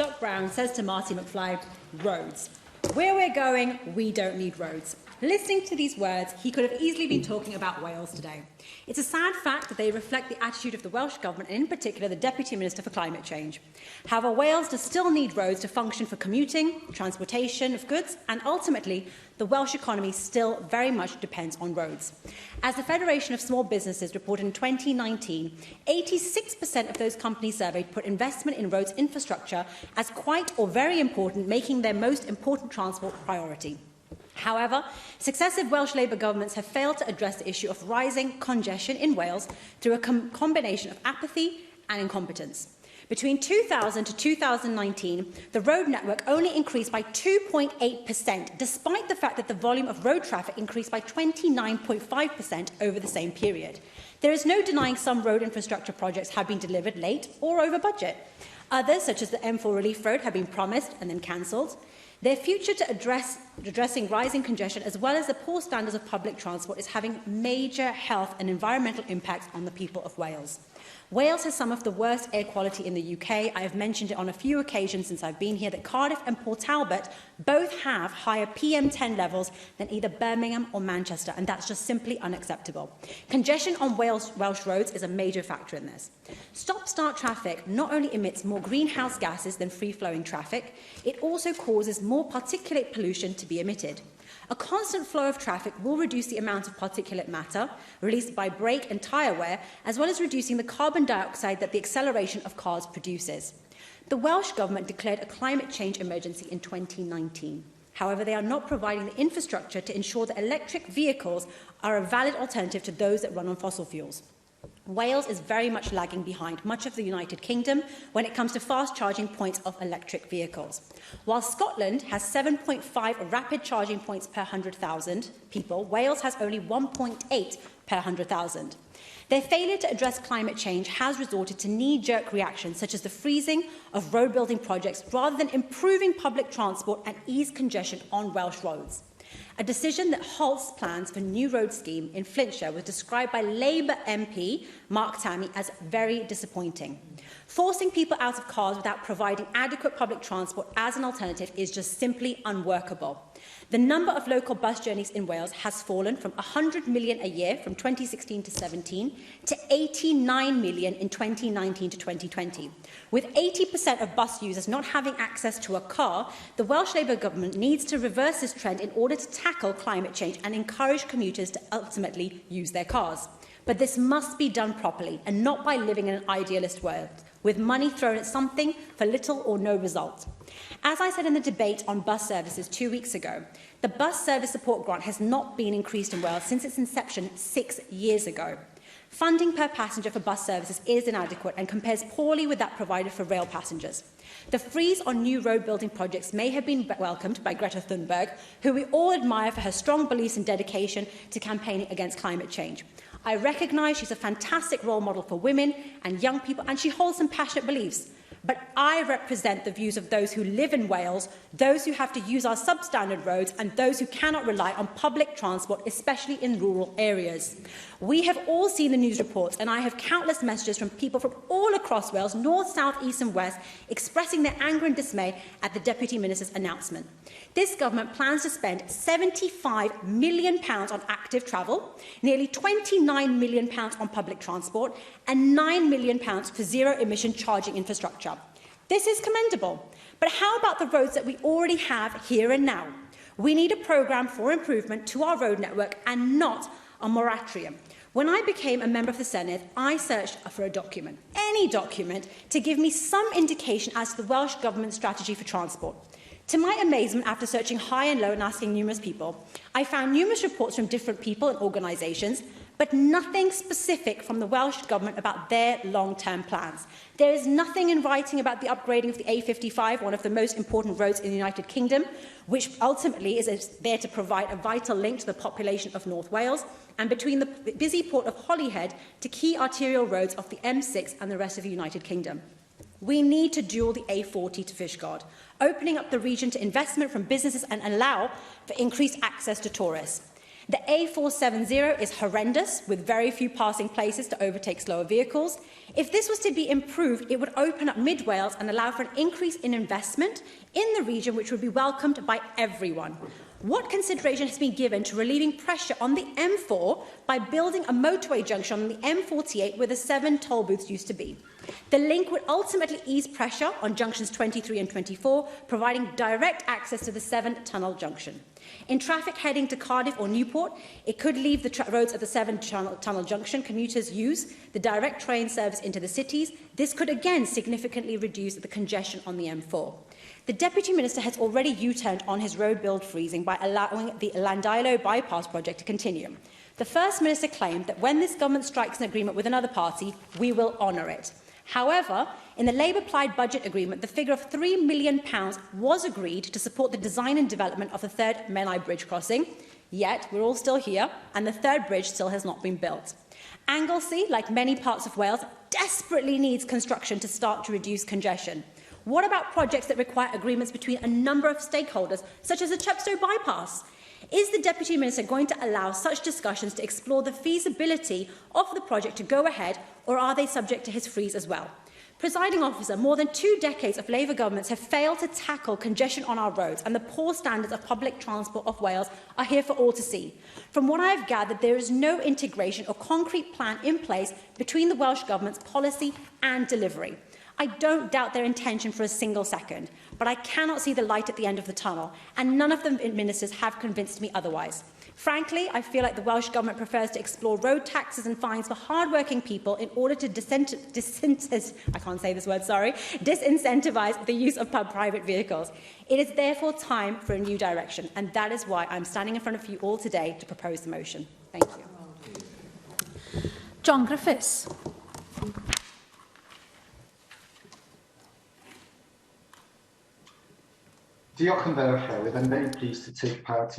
Doc Brown says to Marty McFly, roads. Where we're going, we don't need roads. Listening to these words, he could have easily been talking about Wales today. It's a sad fact that they reflect the attitude of the Welsh Government, and in particular the Deputy Minister for Climate Change. However, Wales does still need roads to function for commuting, transportation of goods, and ultimately, the Welsh economy still very much depends on roads. As the Federation of Small Businesses reported in 2019, 86% of those companies surveyed put investment in roads infrastructure as quite or very important, making their most important transport priority. However, successive Welsh Labour governments have failed to address the issue of rising congestion in Wales through a combination of apathy and incompetence. Between 2000 to 2019, the road network only increased by 2.8%, despite the fact that the volume of road traffic increased by 29.5% over the same period. There is no denying some road infrastructure projects have been delivered late or over budget. Others, such as the M4 Relief Road, have been promised and then cancelled. Their future to addressing rising congestion as well as the poor standards of public transport is having major health and environmental impacts on the people of Wales. Wales has some of the worst air quality in the UK. I have mentioned it on a few occasions since I've been here that Cardiff and Port Talbot both have higher PM10 levels than either Birmingham or Manchester, and that's just simply unacceptable. Congestion on Welsh roads is a major factor in this. Stop-start traffic not only emits more greenhouse gases than free-flowing traffic, it also causes more particulate pollution to be emitted. A constant flow of traffic will reduce the amount of particulate matter released by brake and tyre wear, as well as reducing the carbon dioxide that the acceleration of cars produces. The Welsh Government declared a climate change emergency in 2019. However, they are not providing the infrastructure to ensure that electric vehicles are a valid alternative to those that run on fossil fuels. Wales is very much lagging behind much of the United Kingdom when it comes to fast charging points of electric vehicles. While Scotland has 7.5 rapid charging points per 100,000 people, Wales has only 1.8 per 100,000. Their failure to address climate change has resorted to knee-jerk reactions such as the freezing of road-building projects rather than improving public transport and ease congestion on Welsh roads. A decision that halts plans for new road scheme in Flintshire was described by Labour MP Mark Tammy as very disappointing. Forcing people out of cars without providing adequate public transport as an alternative is just simply unworkable. The number of local bus journeys in Wales has fallen from 100 million a year from 2016 to 17 to 89 million in 2019 to 2020. With 80% of bus users not having access to a car, the Welsh Labour government needs to reverse this trend in order to tackle climate change and encourage commuters to ultimately use their cars. But this must be done properly and not by living in an idealist world, with money thrown at something for little or no result. As I said in the debate on bus services 2 weeks ago, the bus service support grant has not been increased in Wales since its inception 6 years ago. Funding per passenger for bus services is inadequate and compares poorly with that provided for rail passengers. The freeze on new road building projects may have been welcomed by Greta Thunberg, who we all admire for her strong beliefs and dedication to campaigning against climate change. I recognise she's a fantastic role model for women and young people, and she holds some passionate beliefs. But I represent the views of those who live in Wales, those who have to use our substandard roads, and those who cannot rely on public transport, especially in rural areas. We have all seen the news reports, and I have countless messages from people from all across Wales, north, south, east and west, expressing their anger and dismay at the Deputy Minister's announcement. This government plans to spend £75 million on active travel, nearly £29 million on public transport, and £9 million for zero-emission charging infrastructure. This is commendable. But how about the roads that we already have here and now? We need a programme for improvement to our road network and not a moratorium. When I became a member of the Senedd, I searched for a document, any document, to give me some indication as to the Welsh Government strategy for transport. To my amazement, after searching high and low and asking numerous people, I found numerous reports from different people and organisations, but nothing specific from the Welsh Government about their long-term plans. There is nothing in writing about the upgrading of the A55, one of the most important roads in the United Kingdom, which ultimately is there to provide a vital link to the population of North Wales, and between the busy port of Holyhead to key arterial roads of the M6 and the rest of the United Kingdom. We need to dual the A40 to Fishguard, opening up the region to investment from businesses and allow for increased access to tourists. The A470 is horrendous, with very few passing places to overtake slower vehicles. If this was to be improved, it would open up Mid Wales and allow for an increase in investment in the region, which would be welcomed by everyone. What consideration has been given to relieving pressure on the M4 by building a motorway junction on the M48 where the 7 toll booths used to be? The link would ultimately ease pressure on junctions 23 and 24, providing direct access to the 7 tunnel junction. In traffic heading to Cardiff or Newport, it could leave the roads at the 7 tunnel junction. Commuters use the direct train service into the cities. This could again significantly reduce the congestion on the M4. The Deputy Minister has already U-turned on his road build freezing by allowing the Llandeilo bypass project to continue. The First Minister claimed that when this government strikes an agreement with another party, we will honour it. However, in the Labour-plied budget agreement, the figure of £3 million was agreed to support the design and development of the third Menai Bridge crossing. Yet, we're all still here, and the third bridge still has not been built. Anglesey, like many parts of Wales, desperately needs construction to start to reduce congestion. What about projects that require agreements between a number of stakeholders, such as the Chepstow bypass? Is the Deputy Minister going to allow such discussions to explore the feasibility of the project to go ahead, or are they subject to his freeze as well? Presiding Officer, more than 2 decades of Labour governments have failed to tackle congestion on our roads, and the poor standards of public transport of Wales are here for all to see. From what I have gathered, there is no integration or concrete plan in place between the Welsh Government's policy and delivery. I don't doubt their intention for a single second, but I cannot see the light at the end of the tunnel, and none of the ministers have convinced me otherwise. Frankly, I feel like the Welsh Government prefers to explore road taxes and fines for hard-working people in order to disincentivise the use of private vehicles. It is therefore time for a new direction, and that is why I'm standing in front of you all today to propose the motion. Thank you. John Griffiths. Diolch yn fawr, Llywydd. I'm very pleased to take part in